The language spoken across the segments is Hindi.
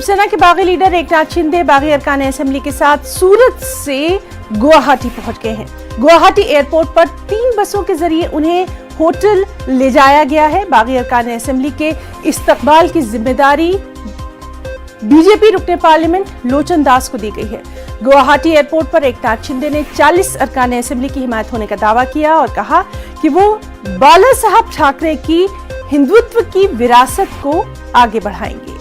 शिवसेना के बागी लीडर एकनाथ शिंदे बागी अरकान असेंबली के साथ सूरत से गुवाहाटी पहुंच गए हैं। गुवाहाटी एयरपोर्ट पर 3 बसों के जरिए उन्हें होटल ले जाया गया है। बागी अरकान असेंबली के इस्तकबाल की जिम्मेदारी बीजेपी रुकने पार्लियामेंट लोचन दास को दी गई है। गुवाहाटी एयरपोर्ट पर एकनाथ शिंदे ने 40 अरकान असेंबली की हिमायत होने का दावा किया और कहा कि वो बाला साहब ठाकरे की हिंदुत्व की विरासत को आगे बढ़ाएंगे।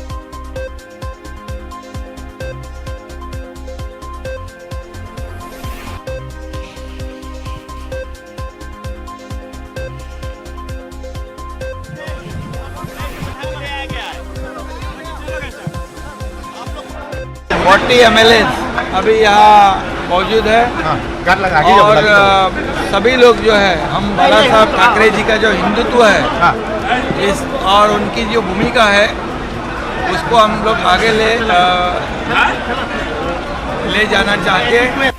MLA अभी यहाँ मौजूद है और सभी लोग जो है हम बाला साहब ठाकरे जी का जो हिंदुत्व है इस और उनकी जो भूमिका है उसको हम लोग आगे ले जाना चाहते हैं।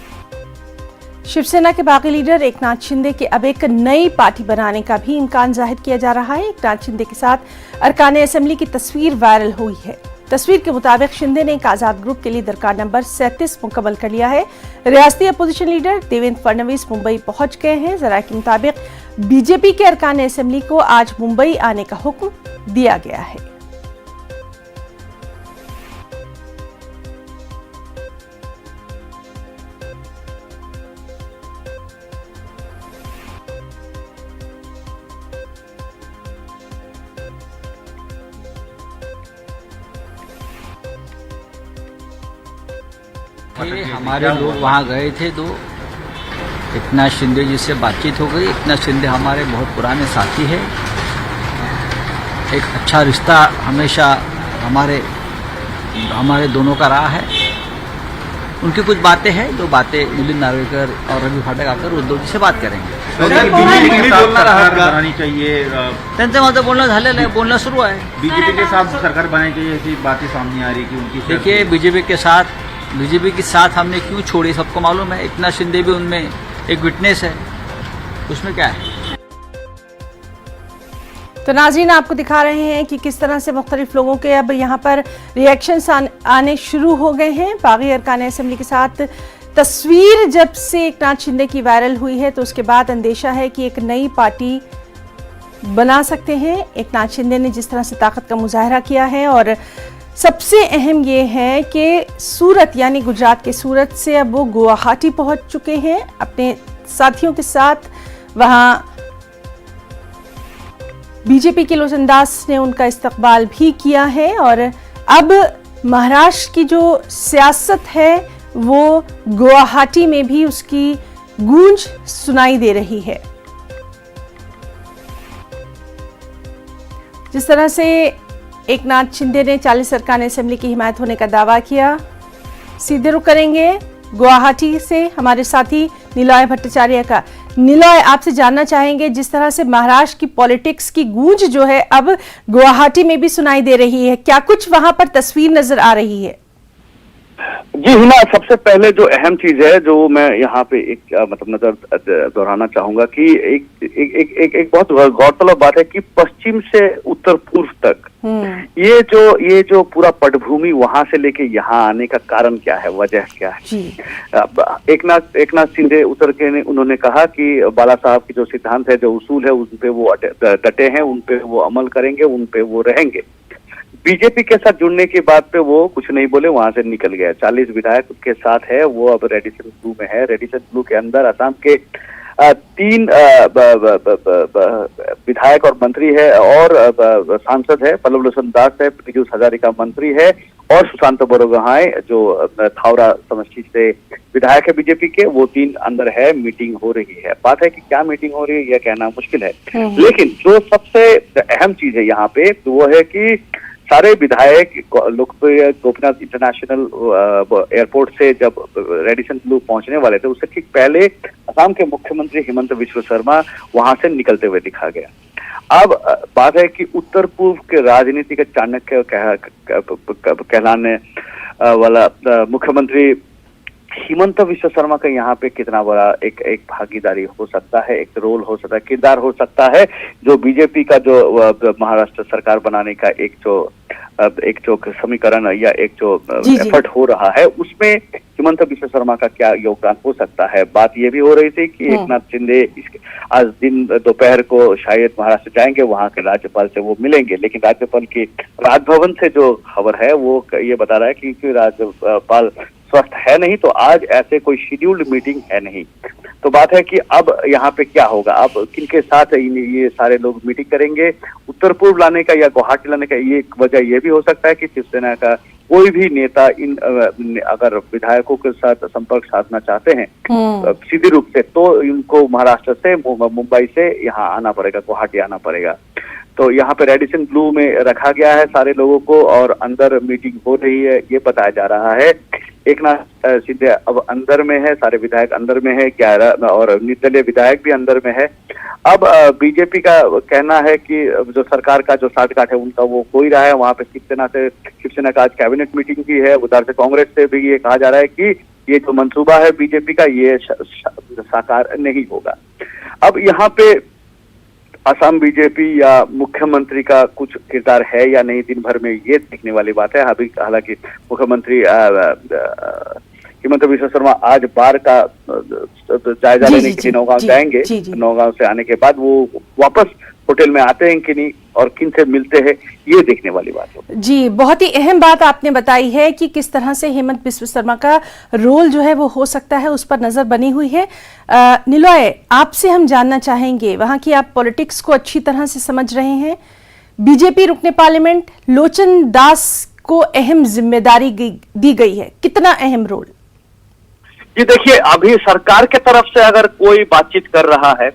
शिवसेना के बागी लीडर एकनाथ शिंदे के अब एक नई पार्टी बनाने का भी इम्कान जाहिर किया जा रहा है। एकनाथ शिंदे के साथ अरकान असेंबली की तस्वीर वायरल हुई है। तस्वीर के मुताबिक शिंदे ने एक आजाद ग्रुप के लिए दरकार नंबर 37 मुकम्मल कर लिया है। रियासती अपोजिशन लीडर देवेंद्र फडणवीस मुंबई पहुंच गए हैं। जरा के मुताबिक बीजेपी के अरकान असेंबली को आज मुंबई आने का हुक्म दिया गया है। हमारे लोग वहाँ गए थे तो एकनाथ शिंदे जी से बातचीत हो गई। एकनाथ शिंदे हमारे बहुत पुराने साथी है। एक अच्छा रिश्ता हमेशा हमारे दोनों का रहा है। उनकी कुछ बातें हैं जो बातें मिलिंद नार्वेकर और रवि फाटक आकर उद्धव जी से बात करेंगे। बनानी चाहिए त्यांचं माझं बोलणं झालेलं आहे, बोलणं सुरू है। बीजेपी के साथ सरकार बनानी चाहिए ऐसी बातें सामने आ रही कि उनकी देखिए बीजेपी के साथ हमने क्यों छोड़ी सबको मालूम है। एकनाथ शिंदे भी उनमें एक विटनेस है, उसमें क्या है। तो नाज़रीन आपको दिखा रहे हैं कि किस तरह से मुख्तलिफ लोगों के अब यहाँ पर रिएक्शंस आने शुरू हो गए हैं। बागी अरकान असेंबली के साथ तस्वीर जब से एकनाथ शिंदे की वायरल हुई है तो उसके बाद अंदेशा है कि एक नई पार्टी बना सकते हैं। एकनाथ शिंदे ने जिस तरह से ताकत का मुजाहरा किया है और सबसे अहम ये है कि सूरत यानी गुजरात के सूरत से अब वो गुवाहाटी पहुंच चुके हैं अपने साथियों के साथ। वहां बीजेपी के लोचन दास ने उनका इस्तकबाल भी किया है और अब महाराष्ट्र की जो सियासत है वो गुवाहाटी में भी उसकी गूंज सुनाई दे रही है। जिस तरह से एकनाथ शिंदे ने 40 अरकान असेंबली की हिमायत होने का दावा किया। सीधे रुख करेंगे गुवाहाटी से हमारे साथी निलॉय भट्टाचार्य का। निलॉय, आपसे जानना चाहेंगे जिस तरह से महाराष्ट्र की पॉलिटिक्स की गूंज जो है अब गुवाहाटी में भी सुनाई दे रही है, क्या कुछ वहां पर तस्वीर नजर आ रही है? जी हिना, सबसे पहले जो अहम चीज है जो मैं यहाँ पे एक मतलब नजर दोहराना चाहूंगा कि एक बहुत गौरतलब बात है कि पश्चिम से उत्तर पूर्व तक ये जो पूरा पटभूमि वहां से लेके यहाँ आने का कारण क्या है, वजह क्या है। एकनाथ शिंदे उतर के उन्होंने कहा कि बाला साहब की जो सिद्धांत है, जो उसूल है, उन पे वो डटे हैं, उन पे वो अमल करेंगे, उन पे वो रहेंगे। बीजेपी के साथ जुड़ने के बाद पे वो कुछ नहीं बोले, वहां से निकल गया। 40 विधायक उसके साथ है, वो अब रेडिशन ब्लू में है। रेडिशन ब्लू के अंदर असम के 3 विधायक और मंत्री है और सांसद है। पल्लव लोचन दास है, पीयूष हजारिका मंत्री है और सुशांत बड़गोहाई जो थावरा समष्टि से विधायक है बीजेपी के, वो 3 अंदर है। मीटिंग हो रही है। बात है कि क्या मीटिंग हो रही है यह कहना मुश्किल है, लेकिन जो सबसे अहम चीज है यहाँ पे वो है कि सारे विधायक लोकप्रिय गोपीनाथ इंटरनेशनल एयरपोर्ट से जब रेडिसन ब्लू पहुंचने वाले थे उससे ठीक पहले असम के मुख्यमंत्री हिमंत विश्व शर्मा वहां से निकलते हुए दिखा गया। अब बात है कि उत्तर पूर्व के राजनीति के चाणक्य कहलाने वाला मुख्यमंत्री हिमंत विश्व शर्मा का यहाँ पे कितना बड़ा एक भागीदारी हो सकता है, एक रोल हो सकता है, किरदार हो सकता है, जो बीजेपी का जो महाराष्ट्र सरकार बनाने का एक जो एक जो समीकरण या एक जो जी, जी। एफर्ट हो रहा है उसमें हिमंत बिस्व शर्मा का क्या योगदान हो सकता है। बात ये भी हो रही थी कि एकनाथ शिंदे आज दिन दोपहर को शायद महाराष्ट्र जाएंगे, वहां के राज्यपाल से वो मिलेंगे, लेकिन राज्यपाल की राजभवन से जो खबर है वो ये बता रहा है कि राज्यपाल स्वस्थ है नहीं, तो आज ऐसे कोई शेड्यूल्ड मीटिंग है नहीं। तो बात है कि अब यहाँ पे क्या होगा, अब किनके साथ ये सारे लोग मीटिंग करेंगे। उत्तर पूर्व लाने का या गुवाहाटी लाने का ये वजह ये भी हो सकता है कि शिवसेना का कोई भी नेता इन अगर विधायकों के साथ संपर्क साधना चाहते हैं सीधे रूप से, तो इनको महाराष्ट्र से मुंबई से यहाँ आना पड़ेगा, गुवाहाटी आना पड़ेगा। तो यहाँ पे रेडिसन ब्लू में रखा गया है सारे लोगों को और अंदर मीटिंग हो रही है, ये बताया जा रहा है। एकनाथ शिंदे अब अंदर में है, सारे विधायक अंदर में है, 11 और निर्दलीय विधायक भी अंदर में है। अब बीजेपी का कहना है कि जो सरकार का जो साठगांठ है उनका वो हो ही रहा है। वहां पे शिवसेना का आज कैबिनेट मीटिंग भी है, उधर से कांग्रेस से भी ये कहा जा रहा है कि ये जो मंसूबा है बीजेपी का ये साकार नहीं होगा। अब यहाँ पे असम बीजेपी या मुख्यमंत्री का कुछ किरदार है या नहीं, दिन भर में ये देखने वाली बात है। अभी हालांकि मुख्यमंत्री हिमंत बिस्व शर्मा आज बार का जायजा लेने के लिए नौगांव जाएंगे। नौगांव से आने के बाद वो वापस होटल में आते हैं कि नहीं और किन से मिलते हैं, ये देखने वाली बात है। जी, बहुत ही अहम बात आपने बताई है कि किस तरह से हेमंत बिस्व शर्मा का रोल जो है वो हो सकता है, उस पर नजर बनी हुई है। निलॉय, आपसे हम जानना चाहेंगे, वहां की आप पॉलिटिक्स को अच्छी तरह से समझ रहे हैं, बीजेपी रुकने पार्लियामेंट लोचन दास को अहम जिम्मेदारी दी गई है, कितना अहम रोल? जी देखिए, अभी सरकार के तरफ से अगर कोई बातचीत कर रहा है,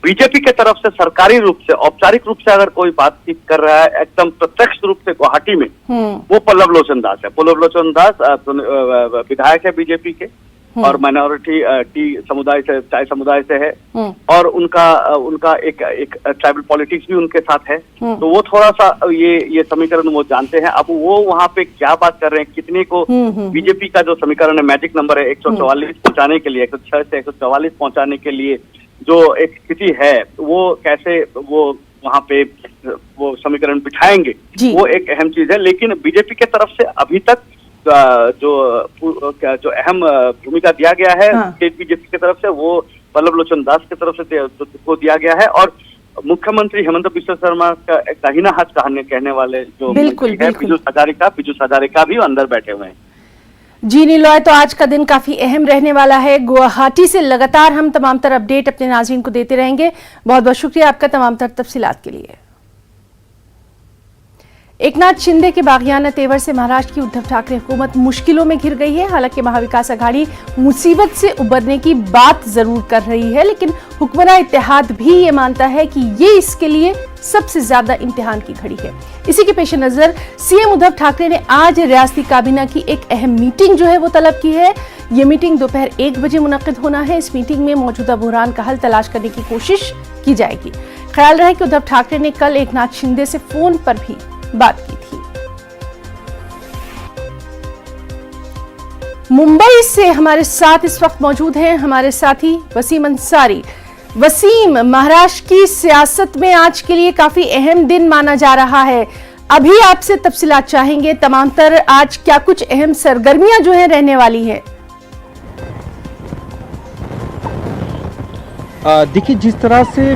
बीजेपी के तरफ से सरकारी रूप से औपचारिक रूप से अगर कोई बातचीत कर रहा है एकदम प्रत्यक्ष रूप से गुवाहाटी में, वो पल्लव लोचन दास है। पल्लव लोचन दास विधायक है बीजेपी के और माइनॉरिटी टी समुदाय से, चाय समुदाय से है और उनका एक ट्राइबल पॉलिटिक्स भी उनके साथ है। तो वो थोड़ा सा ये समीकरण वो जानते हैं। अब वो वहाँ पे क्या बात कर रहे हैं, कितने को बीजेपी का जो समीकरण है, मैजिक नंबर है 144 पहुंचाने के लिए, 106 से 144 पहुंचाने के लिए जो एक स्थिति है, वो कैसे वो वहाँ पे वो समीकरण बिठाएंगे, वो एक अहम चीज है। लेकिन बीजेपी के तरफ से अभी तक जो अहम भूमिका दिया गया है स्टेट बीजेपी की तरफ से, वो पल्लव लोचन दास की तरफ से को दिया गया है। और मुख्यमंत्री हेमंत बिस्व शर्मा का दाहिना हाथ कहने वाले जो पीयूष हजारिका भी अंदर बैठे हुए हैं। जी निलॉय, तो आज का दिन काफी अहम रहने वाला है। गुवाहाटी से लगातार हम तमाम तर अपडेट अपने नाज़रीन को देते रहेंगे। बहुत बहुत शुक्रिया आपका तमाम तर तफसीलात के लिए। एकनाथ शिंदे के बागियाना तेवर से महाराष्ट्र की उद्धव ठाकरे हुकूमत मुश्किलों में घिर गई है। हालांकि महाविकास अघाड़ी मुसीबत से उबरने की बात जरूर कर रही है, लेकिन हुक्मरान इत्तेहाद भी ये मानता है कि ये इसके लिए सबसे ज्यादा इम्तिहान की घड़ी है। इसी के पेश नजर सीएम उद्धव ठाकरे ने आज रियासती काबीना की एक अहम मीटिंग जो है वो तलब की है। ये मीटिंग दोपहर 1 बजे मुनक्किद होना है। इस मीटिंग में मौजूदा बुहरान का हल तलाश करने की कोशिश की जाएगी। ख्याल रहे कि उद्धव ठाकरे ने कल एकनाथ शिंदे से फोन पर भी बात की थी। मुंबई से हमारे साथ इस वक्त मौजूद हैं हमारे साथी वसीम अंसारी। वसीम, महाराष्ट्र की सियासत में आज के लिए काफी अहम दिन माना जा रहा है। अभी आपसे तफसीलात चाहेंगे, तमाम तर आज क्या कुछ अहम सरगर्मियां जो हैं रहने वाली हैं? देखिए, जिस तरह से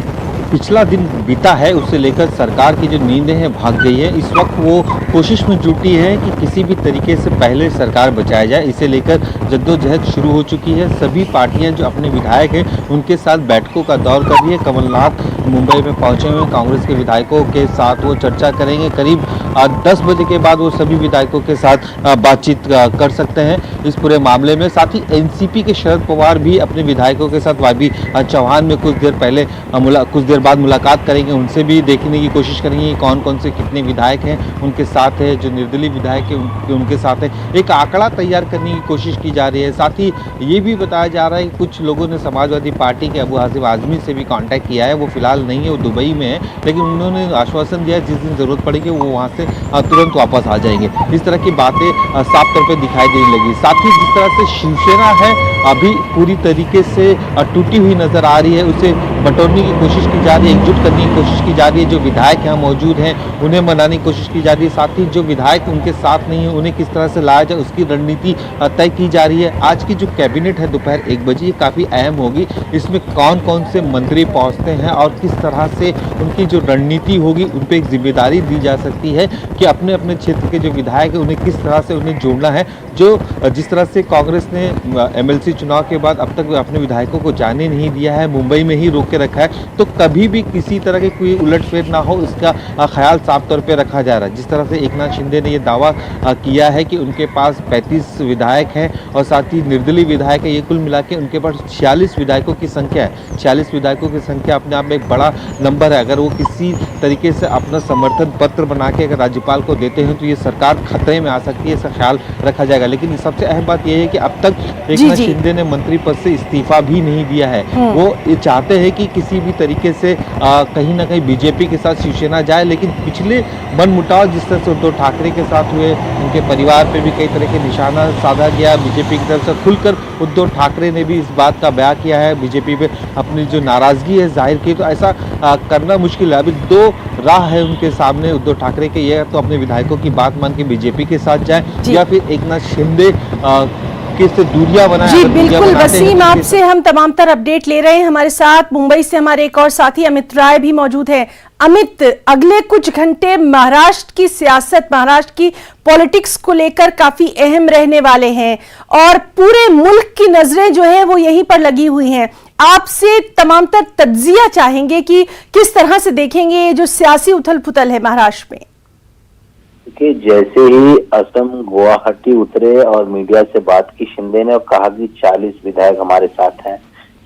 पिछला दिन बीता है उससे लेकर सरकार की जो नींदें हैं भाग गई है। इस वक्त वो कोशिश में जुटी है कि किसी भी तरीके से पहले सरकार बचाया जाए। इसे लेकर जद्दोजहद शुरू हो चुकी है। सभी पार्टियां जो अपने विधायक हैं उनके साथ बैठकों का दौर कर रही है। कमलनाथ मुंबई में पहुंचे हुए कांग्रेस के विधायकों के साथ वो चर्चा करेंगे। करीब 10 बजे के बाद वो सभी विधायकों के साथ बातचीत कर सकते हैं इस पूरे मामले में। साथ ही एनसीपी के शरद पवार भी अपने विधायकों के साथ वाई चौहान में कुछ देर बाद मुलाकात करेंगे। उनसे भी देखने की कोशिश करेंगे कौन कौन से कितने विधायक हैं उनके साथ है, जो निर्दलीय विधायक हैं उनके साथ है। एक आंकड़ा तैयार करने की कोशिश की जा रही है। साथ ही ये भी बताया जा रहा है कि कुछ लोगों ने समाजवादी पार्टी के अबू हासिम आजमी से भी कांटेक्ट किया है। वो फिलहाल नहीं है, वो दुबई में है, लेकिन उन्होंने आश्वासन दिया जिस दिन जरूरत पड़ेगी वो वहाँ से तुरंत वापस आ जाएंगे। इस तरह की बातें साफ तौर पर दिखाई देने लगी। साथ ही जिस तरह से शिवसेना है अभी पूरी तरीके से टूटी हुई नजर आ रही है। उसे बटोरने की कोशिश की जा रही है, एकजुट करने की कोशिश की जा रही है। जो विधायक यहाँ मौजूद हैं उन्हें मनाने की कोशिश की जा रही है, साथ ही जो विधायक उनके साथ नहीं है उन्हें किस तरह से लाया जाए उसकी रणनीति तय की जा रही है। आज की जो कैबिनेट है दोपहर 1 बजे ये काफ़ी अहम होगी। इसमें कौन कौन से मंत्री पहुँचते हैं और किस तरह से उनकी जो रणनीति होगी उन पर एक जिम्मेदारी दी जा सकती है कि अपने अपने क्षेत्र के जो विधायक हैं उन्हें किस तरह से उन्हें जोड़ना है। जो जिस तरह से कांग्रेस ने MLC चुनाव के बाद अब तक अपने विधायकों को जाने नहीं दिया है, मुंबई में ही रोक के रखा है, तो कभी भी किसी तरह की कोई उलटफेर ना हो इसका ख्याल साफ तौर पे रखा जा रहा है। जिस तरह से एकनाथ शिंदे ने ये दावा किया है कि उनके पास 35 विधायक हैं और साथ ही निर्दलीय विधायक है, ये कुल मिला के उनके पास 46 विधायकों की संख्या है। 46 विधायकों की संख्या अपने आप में एक बड़ा नंबर है। अगर वो किसी तरीके से अपना समर्थन पत्र बना के अगर राज्यपाल को देते हैं तो ये सरकार खतरे में आ सकती है, इसका ख्याल रखा जाएगा। लेकिन सबसे अहम बात यह है कि अब तक एकनाथ शिंदे ने मंत्री पद से इस्तीफा भी नहीं दिया है। वो ये चाहते हैं कि किसी भी तरीके से कहीं ना कहीं बीजेपी के साथ शिवसेना जाए, लेकिन पिछले मनमुटाव जिस तरह से उद्धव ठाकरे के साथ हुए, उनके परिवार पे भी कई तरह के निशाना साधा गया। बीजेपी की तरफ से खुलकर उद्धव ठाकरे ने भी इस बात का बयान किया है, बीजेपी पे अपनी जो नाराजगी है जाहिर की। तो ऐसा करना मुश्किल है। अभी 2 राह है उनके सामने उद्धव ठाकरे के, ये तो अपने विधायकों की बात मान के बीजेपी के साथ जाए या फिर एकनाथ शिंदे से दूरियां बनाए। जी बिल्कुल वसीम, आपसे हम तमाम तर अपडेट ले रहे हैं। हमारे साथ मुंबई से हमारे एक और साथी अमित राय भी मौजूद हैं। अमित, अगले कुछ घंटे महाराष्ट्र की सियासत, महाराष्ट्र की पॉलिटिक्स को लेकर काफी अहम रहने वाले हैं और पूरे मुल्क की नजरें जो है वो यहीं पर लगी हुई हैं। आपसे तमाम तर तज्जिया चाहेंगे कि किस तरह से देखेंगे ये जो सियासी उथल पुथल है महाराष्ट्र में। कि जैसे ही असम गुवाहाटी उतरे और मीडिया से बात की शिंदे ने और कहा कि 40 विधायक हमारे साथ हैं,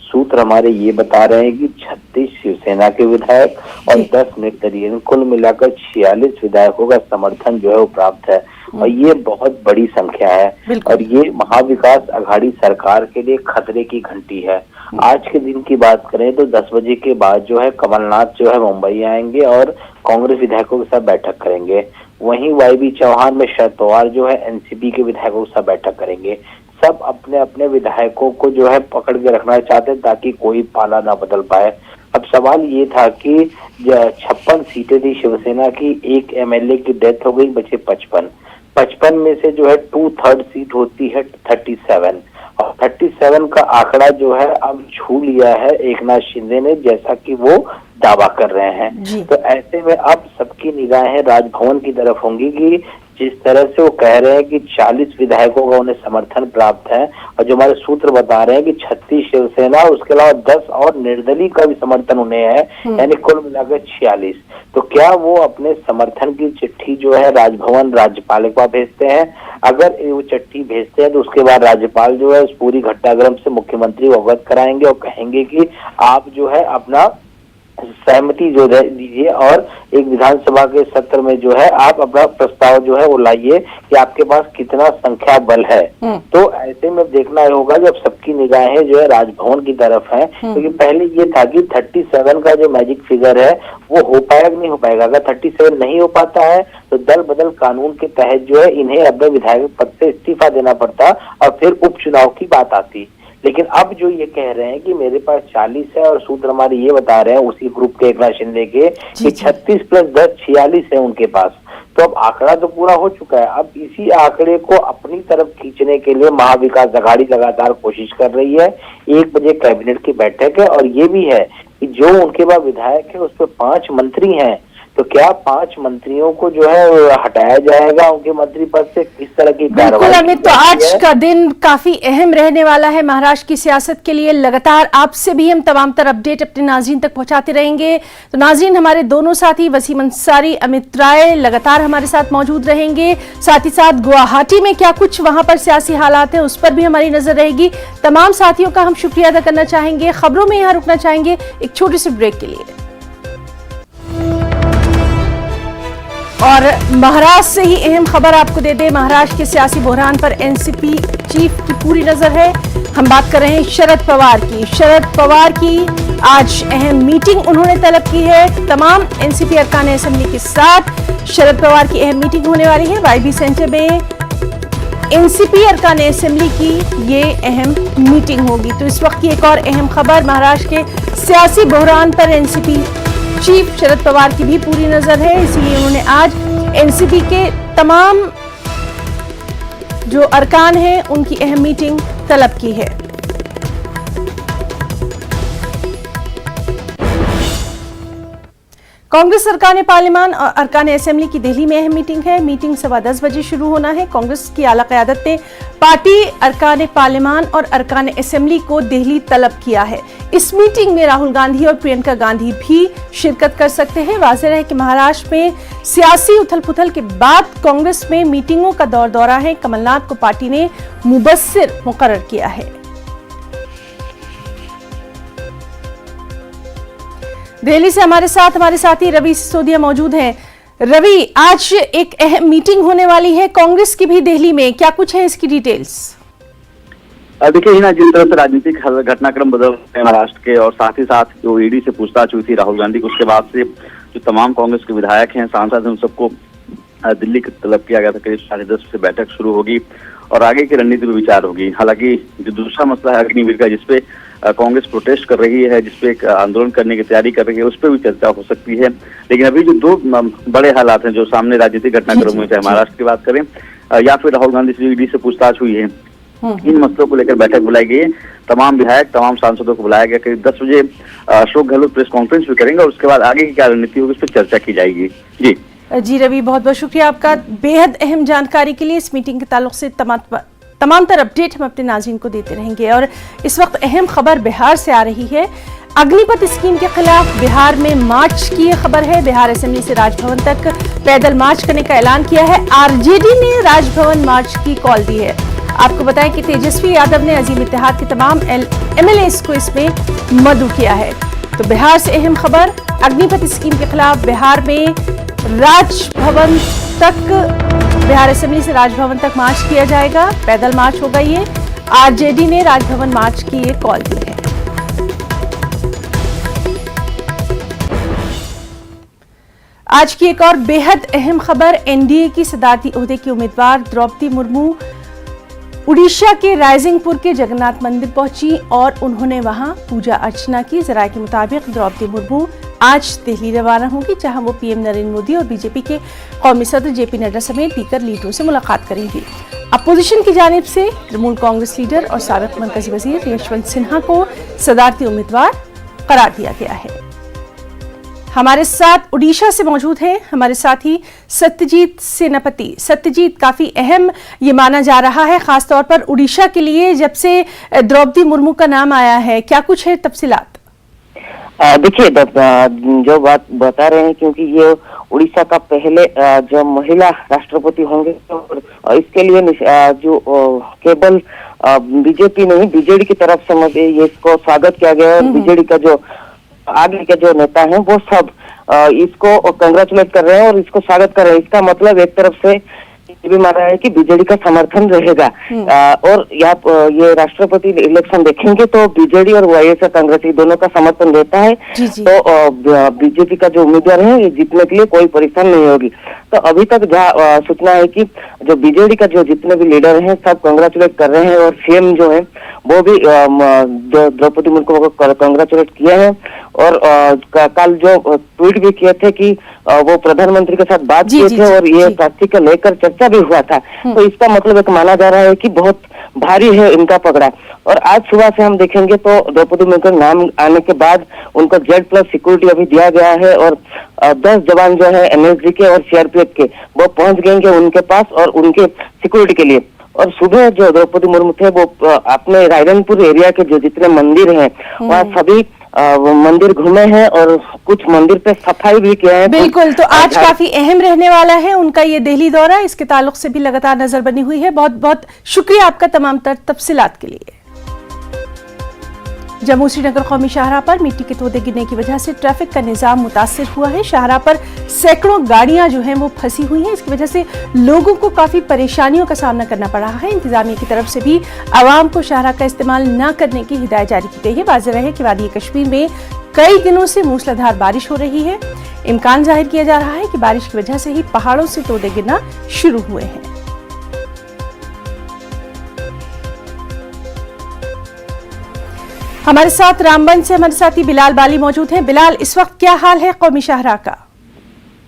सूत्र हमारे ये बता रहे हैं कि 36 शिवसेना के विधायक और 10 निर्दलीय, कुल मिलाकर 46 विधायकों का समर्थन जो है वो प्राप्त है और ये बहुत बड़ी संख्या है और ये महाविकास अघाड़ी सरकार के लिए खतरे की घंटी है। आज के दिन की बात करें तो 10 बजे के बाद जो है कमलनाथ जो है मुंबई आएंगे और कांग्रेस विधायकों के साथ बैठक करेंगे। वहीं YB चौहान में शरद पवार जो है NCP के विधायकों के साथ बैठक करेंगे। सब अपने अपने विधायकों को जो है पकड़ के रखना चाहते हैं ताकि कोई पाला ना बदल पाए। अब सवाल ये था कि 56 सीटें थी शिवसेना की, एक MLA की डेथ हो गई, बचे 55 में से जो है 2/3 सीट होती है 37 और 37 का आंकड़ा जो है अब छू लिया है एकनाथ शिंदे ने, जैसा कि वो दावा कर रहे हैं। तो ऐसे में अब सबकी निगाहें राजभवन की तरफ होंगी कि जिस तरह से वो कह रहे हैं कि 40 विधायकों का उन्हें समर्थन प्राप्त है और जो हमारे सूत्र बता रहे हैं कि 36 शिवसेना, उसके अलावा 10 और निर्दलीय का भी समर्थन उन्हें है, यानी कुल मिलाकर 46। तो क्या वो अपने समर्थन की चिट्ठी जो है राजभवन राज्यपाल के पास भेजते हैं? अगर वो चिट्ठी भेजते हैं तो उसके बाद राज्यपाल जो है उस पूरी घटनाक्रम से मुख्यमंत्री को अवगत कराएंगे और कहेंगे कि आप जो है अपना सहमति जो दीजिए और एक विधानसभा के सत्र में जो है आप अपना प्रस्ताव जो है वो लाइए कि आपके पास कितना संख्या बल है। तो ऐसे में देखना होगा जब सबकी निगाहें जो है राजभवन की तरफ है, क्योंकि पहले ये था कि 37 का जो मैजिक फिगर है वो हो पाएगा कि नहीं हो पाएगा। अगर 37 नहीं हो पाता है तो दल बदल कानून के तहत जो है इन्हें अपने विधायक पद से इस्तीफा देना पड़ता और फिर उपचुनाव की बात आती। लेकिन अब जो ये कह रहे हैं कि मेरे पास 40 है और सूत्र हमारे ये बता रहे हैं उसी ग्रुप के एकनाथ शिंदे के कि 36 + 10 46 है उनके पास। तो अब आंकड़ा तो पूरा हो चुका है। अब इसी आंकड़े को अपनी तरफ खींचने के लिए महाविकास अघाड़ी लगातार कोशिश कर रही है। 1 बजे कैबिनेट की बैठक है और ये भी है कि जो उनके पास विधायक है उस पर 5 मंत्री हैं, तो क्या 5 मंत्रियों को जो है हटाया जाएगा उनके मंत्री पद से? किस तरह की बिल्कुल अमित, तो आज का दिन काफी अहम रहने वाला है महाराष्ट्र की सियासत के लिए। लगातार आपसे भी हम तमाम तर अपडेट अपने नाज़रीन तक पहुंचाते रहेंगे। तो नाज़रीन, हमारे दोनों साथी वसीम अंसारी, अमित राय लगातार हमारे साथ मौजूद रहेंगे। साथ ही साथ गुवाहाटी में क्या कुछ वहां पर सियासी हालात है उस पर भी हमारी नजर रहेगी। तमाम साथियों का हम शुक्रिया अदा करना चाहेंगे। खबरों में यहाँ रुकना चाहेंगे एक छोटे से ब्रेक के लिए। और महाराष्ट्र से ही अहम खबर आपको दे दे, महाराष्ट्र के सियासी बहरान पर NCP चीफ की पूरी नजर है। हम बात कर रहे हैं शरद पवार की। शरद पवार की आज अहम मीटिंग उन्होंने तलब की है। तमाम NCP अरकान असेंबली के साथ शरद पवार की अहम मीटिंग होने वाली है YB सेंटर में। एनसीपी अरकान असेंबली की ये अहम मीटिंग होगी। तो इस वक्त की एक और अहम खबर, महाराष्ट्र के सियासी बहरान पर एनसीपी चीफ शरद पवार की भी पूरी नजर है, इसीलिए उन्होंने आज एनसीपी के तमाम जो अरकान हैं उनकी अहम मीटिंग तलब की है। कांग्रेस सरकार पार्लियामान और अरकान असेंबली की दिल्ली में अहम मीटिंग है। मीटिंग 10:15 बजे शुरू होना है। कांग्रेस की आला क़यादत ने पार्टी अरकान पार्लियामान और अरकान असेंबली को दिल्ली तलब किया है। इस मीटिंग में राहुल गांधी और प्रियंका गांधी भी शिरकत कर सकते हैं। वाज़ेह है कि महाराष्ट्र में सियासी उथल पुथल के बाद कांग्रेस में मीटिंगों का दौरा है। कमलनाथ को पार्टी ने मुबस्सिर मुकर्रर किया है। दिल्ली से हमारे साथी रवि सिसोदिया मौजूद हैं। रवि, आज एक अहम मीटिंग होने वाली है कांग्रेस की भी दिल्ली में, क्या कुछ है इसकी डिटेल्स? देखिए हिना, जिस तरह से राजनीतिक घटनाक्रम बदल रहे हैं महाराष्ट्र के, और साथ ही साथ जो ईडी से पूछताछ हुई थी राहुल गांधी को, उसके बाद से जो तमाम कांग्रेस के विधायक हैं, सांसद हैं, उन सबको दिल्ली की तलब किया गया था। करीब 10:30 से बैठक शुरू होगी और आगे की रणनीति पर विचार होगी। हालांकि जो दूसरा मसला है अग्निवीर का, जिसपे कांग्रेस प्रोटेस्ट कर रही है, जिसपे एक आंदोलन करने की तैयारी कर रही है, उस पर भी चर्चा हो सकती है। लेकिन अभी जो दो बड़े हालात हैं जो सामने राजनीतिक घटनाक्रम हुए, चाहे महाराष्ट्र की बात करें या फिर राहुल गांधी से ईडी से पूछताछ हुई है, इन मसलों को लेकर बैठक बुलाई गई है। तमाम विधायक, तमाम सांसदों को बुलाया गया। करीब 10 बजे अशोक गहलोत प्रेस कॉन्फ्रेंस भी करेंगे और उसके बाद आगे की क्या रणनीति होगी उस पर चर्चा की जाएगी। जी रवि, बहुत बहुत शुक्रिया आपका बेहद अहम जानकारी के लिए। इस मीटिंग के ताल्लुक से तमाम तरह अपडेट हम अपने नाज़रीन को देते रहेंगे। और इस वक्त अहम खबर बिहार से आ रही है। अग्निपथ स्कीम के खिलाफ बिहार में मार्च की यह खबर है। बिहार असेंबली से राजभवन तक पैदल मार्च करने का ऐलान किया है। आरजेडी ने राजभवन मार्च की कॉल दी है। आपको बताएं कि तेजस्वी यादव ने अजीम इत्तेहाद के तमाम एमएलएस को इसमें मदऊ किया है। तो बिहार से अहम खबर, अग्निपथ स्कीम के खिलाफ बिहार में राजभवन तक, बिहार असेंबली से राजभवन तक मार्च किया जाएगा। पैदल मार्च होगा ये। आरजेडी ने राजभवन मार्च की ये कॉल दी है। आज की एक और बेहद अहम खबर, एनडीए की सदारती ओहदे की उम्मीदवार द्रौपदी मुर्मू उड़ीसा के रायसिंगपुर के जगन्नाथ मंदिर पहुंची और उन्होंने वहां पूजा अर्चना की। जराये के मुताबिक द्रौपदी मुर्मू आज दिल्ली रवाना होंगी, जहां वो पीएम नरेंद्र मोदी और बीजेपी के कौमी सदर जेपी नड्डा समेत दीगर लीडरों से मुलाकात करेंगी। अपोजिशन की जानिब से तृणमूल कांग्रेस लीडर और साबिक मरकजी वजीर यशवंत सिन्हा को सदारती उम्मीदवार करार दिया गया है। हमारे साथ उड़ीसा से मौजूद हैं हमारे साथी सत्यजीत सेनापति। सत्यजीत, काफी अहम ये माना जा रहा है खासतौर पर उड़ीसा के लिए, जब से द्रौपदी मुर्मू का नाम आया है, क्या कुछ है तफसीलात? देखिए, जो बात बता रहे हैं, क्योंकि ये उड़ीसा का पहले जो महिला राष्ट्रपति होंगे, और इसके लिए जो केवल बीजेपी नहीं, बीजेडी की तरफ से ये इसको स्वागत किया गया है। बीजेडी का जो आगे के जो नेता हैं वो सब इसको कंग्रेचुलेट कर रहे हैं और इसको स्वागत कर रहे हैं। इसका मतलब एक तरफ से ये भी माना है कि बीजेडी का समर्थन रहेगा। और ये राष्ट्रपति इलेक्शन देखेंगे तो बीजेडी और वाईएसआर कांग्रेस दोनों का समर्थन रहता है। तो बीजेपी का जो उम्मीदवार है ये जीतने के लिए कोई परेशानी नहीं होगी। तो अभी तक जहाँ सूचना है कि जो बीजेडी का जो जितने भी लीडर हैं सब कंग्रेचुलेट कर रहे हैं और सीएम जो है वो भी द्रौपदी मुर्मू को कंग्रेचुलेट किए हैं। और कल जो ट्वीट भी किए थे कि वो प्रधानमंत्री के साथ बात किए थे और ये प्राप्ति को लेकर चर्चा भी हुआ था। तो इसका मतलब एक माना जा रहा है कि बहुत भारी है इनका पकड़ा। और आज सुबह से हम देखेंगे तो द्रौपदी मुर्मू का नाम आने के बाद उनको Z+ सिक्योरिटी अभी दिया गया है और 10 जवान जो है एनएसजी के और सीआरपीएफ के वो पहुंच गएंगे उनके पास और उनके सिक्योरिटी के लिए। और सुबह जो द्रौपदी मुर्मू थे वो अपने रायरंगपुर एरिया के जो जितने मंदिर हैं वहाँ सभी मंदिर घूमे हैं और कुछ मंदिर पे सफाई भी किया है। बिल्कुल, तो आज काफी अहम रहने वाला है उनका ये दिल्ली दौरा। इसके ताल्लुक से भी लगातार नजर बनी हुई है। बहुत बहुत शुक्रिया आपका तमाम तफसीलात के लिए। जम्मू श्रीनगर कौमी शाहराह पर मिट्टी के तोदे गिरने की वजह से ट्रैफिक का निजाम मुतासिर हुआ है। शाहराह पर सैकड़ों गाड़ियां जो हैं वो फंसी हुई हैं। इसकी वजह से लोगों को काफी परेशानियों का सामना करना पड़ रहा है। इंतजामिया की तरफ से भी आवाम को शाहराह का इस्तेमाल न करने की हिदायत जारी की गई है। वाज़ेह रहे कि वादी कश्मीर में कई दिनों से मूसलाधार बारिश हो रही है। इम्कान जाहिर किया जा रहा है कि बारिश की वजह से ही पहाड़ों से तोदे गिरना शुरू हुए हैं। हमारे साथ रामबन से हमारे साथी बिलाल बाली मौजूद हैं। बिलाल, इस वक्त क्या हाल है कौमी शाहराह का?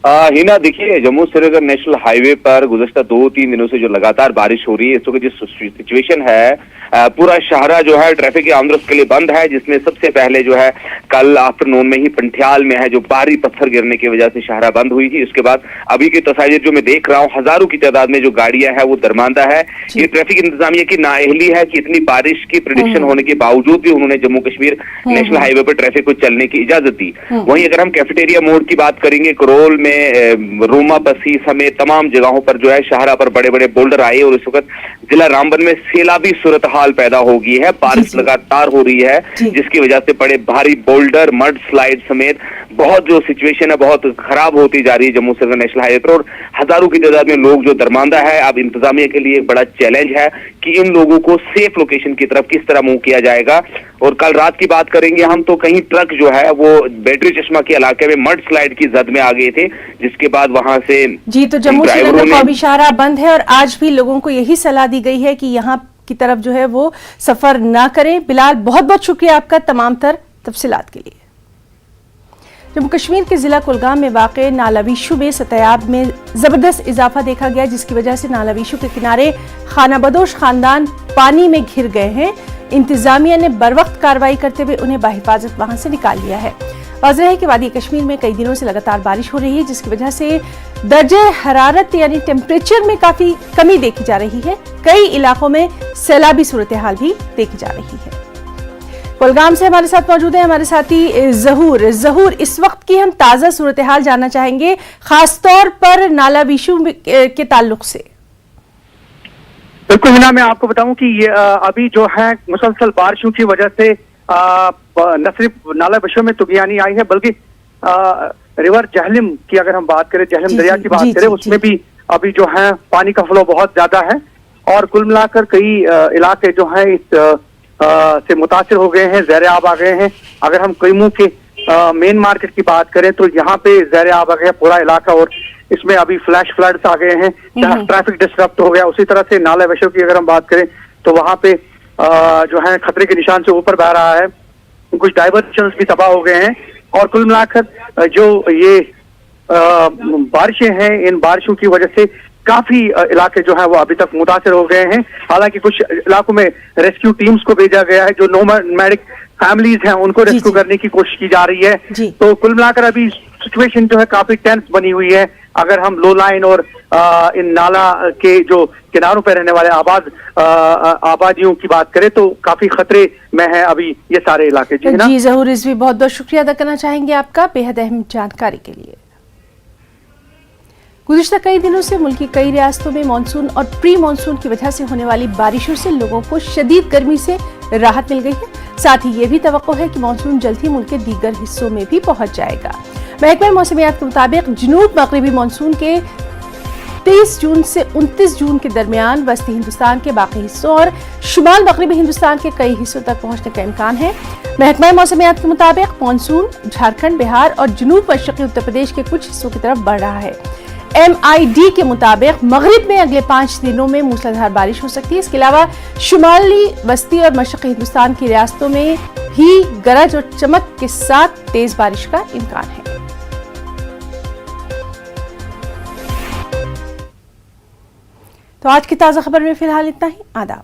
हिना, देखिए जम्मू श्रीनगर नेशनल हाईवे पर गुज़श्ता 2-3 दिनों से जो लगातार बारिश हो रही है, इस वक्त जो सिचुएशन है, पूरा शाहरा जो है ट्रैफिक के आमदरफ्त के लिए बंद है, जिसमें सबसे पहले जो है कल आफ्टरनून में ही पंठियाल में है जो भारी पत्थर गिरने की वजह से शाहरा बंद हुई थी। उसके बाद अभी की तस्वीर जो मैं देख रहा हूँ, हजारों की तादाद में जो गाड़ियां हैं वो दरमांदा है। ये ट्रैफिक इंतजामिया की नाअहली है कि इतनी बारिश की प्रेडिक्शन होने के बावजूद भी उन्होंने जम्मू कश्मीर नेशनल हाईवे पर ट्रैफिक को चलने की इजाजत दी। वहीं अगर हम कैफेटेरिया मोड़ की बात करेंगे, करोल में, रोमा बसी समेत तमाम जगहों पर जो है शाहरा पर बड़े बड़े बोल्डर आए और इस वक्त जिला रामबन में सैलाबी सूरत हाल पैदा हो गई है। बारिश लगातार हो रही है जिसकी वजह से बड़े भारी बोल्डर, मड स्लाइड समेत बहुत जो सिचुएशन है बहुत खराब होती जा रही है जम्मू श्रीनगर नेशनल हाईवे पर, और हजारों की तादाद में लोग जो दरमांदा है। अब इंतजामिया के लिए एक बड़ा चैलेंज है कि इन लोगों को सेफ लोकेशन की तरफ किस तरह मूव किया जाएगा। और कल रात की बात करेंगे हम तो कहीं ट्रक जो है वो बैटरी चश्मा के इलाके में मड स्लाइड की जद में आ गए थे, जिसके बाद वहां से जी तो जम्मू श्रीनगर कौमी शाहराह बंद है और आज भी लोगों को यही सलाह दी गई है कि यहाँ की तरफ जो है वो सफर ना करें। बिलाल, बहुत बहुत शुक्रिया आपका तमाम तर तफसीलात के लिए। जम्मू कश्मीर के जिला कुलगाम में वाक़े नाला विशु में सतयाब में जबरदस्त इजाफा देखा गया, जिसकी वजह से नाला विशु के किनारे खाना बदोश खानदान पानी में घिर गए हैं। इंतजामिया ने बरवक्त कार्रवाई करते हुए उन्हें बाहिफाजत वहां से निकाल लिया है। वाज़ेह है कि वादी कश्मीर में कई दिनों से लगातार बारिश हो रही है, जिसकी वजह से दर्जे हरारत यानी टेम्परेचर में काफी कमी देखी जा रही है। कई इलाकों में सैलाबी सूरत हाल भी देखी जा रही है। कुलगाम से हमारे साथ मौजूद है हमारे साथी जहूर, इस वक्त की हम ताजा सूरत हाल जानना चाहेंगे, खासतौर पर नाला विशु के ताल्लुक से। बिल्कुल हिना, मैं आपको बताऊं कि ये अभी जो है मुसलसल बारिशों की वजह से न सिर्फ नाला विशु में तुगियानी आई है, बल्कि रिवर जहलिम की अगर हम बात करें, जहलिम दरिया की बात करें, उसमें भी अभी जो है पानी का फ्लो बहुत ज्यादा है और कुल मिलाकर कई इलाके जो हैं इस से मुतासिर हो गए हैं, ज़ेर आब आ गए हैं। अगर हम कईमू के मेन मार्केट की बात करें तो यहाँ पे ज़ेर आब आ गया पूरा इलाका और इसमें अभी फ्लैश फ्लड्स आ गए हैं, जहाँ ट्रैफिक डिस्टर्ब हो गया। उसी तरह से नाला विशु की अगर हम बात करें तो वहाँ पे जो है खतरे के निशान से ऊपर बह रहा है, कुछ डाइवर्जन्स भी तबाह हो गए हैं और कुल मिलाकर जो ये बारिशें हैं, इन बारिशों की वजह से काफी इलाके जो है वो अभी तक मुतासिर हो गए हैं। हालांकि कुछ इलाकों में रेस्क्यू टीम्स को भेजा गया है, जो नोमैडिक फैमिलीज हैं उनको रेस्क्यू करने की कोशिश की जा रही है। तो कुल मिलाकर अभी सिचुएशन जो है काफी टेंस बनी हुई है। अगर हम लो लाइन और इन नाला के जो किनारों पर रहने वाले आबादियों की बात करें तो काफी खतरे में है अभी ये सारे इलाके। जी जहूर, इस भी बहुत बहुत शुक्रिया अदा करना चाहेंगे आपका बेहद अहम जानकारी के लिए। गुज़िश्ता कई दिनों से मुल्क की कई रियासतों में मानसून और प्री मानसून की वजह से होने वाली बारिशों से लोगों को शदीद गर्मी से राहत मिल गई है। साथ ही ये भी तवक्को है कि मानसून जल्द ही मुल्क के दीगर हिस्सों में भी पहुंच जाएगा। महकमा मौसमियात के मुताबिक जनूब मगरबी मानसून के 23 जून से 29 जून के दरमियान वस्ती हिंदुस्तान के बाकी हिस्सों और शुमाल मगरबी हिंदुस्तान के कई हिस्सों तक पहुंचने का इम्कान है। महकमा मौसमियात के मुताबिक मानसून झारखंड, बिहार और जनूब मशरक़ी उत्तर प्रदेश के कुछ हिस्सों की तरफ बढ़ रहा है। MID के मुताबिक मगरिब में अगले 5 दिनों में मूसलाधार बारिश हो सकती है। इसके अलावा शुमाली, वस्ती और मशरक़ी हिंदुस्तान की रियासतों में भी गरज और चमक के साथ तेज बारिश का इम्कान है। तो आज की ताज़ा खबर में फिलहाल इतना ही। आदाब।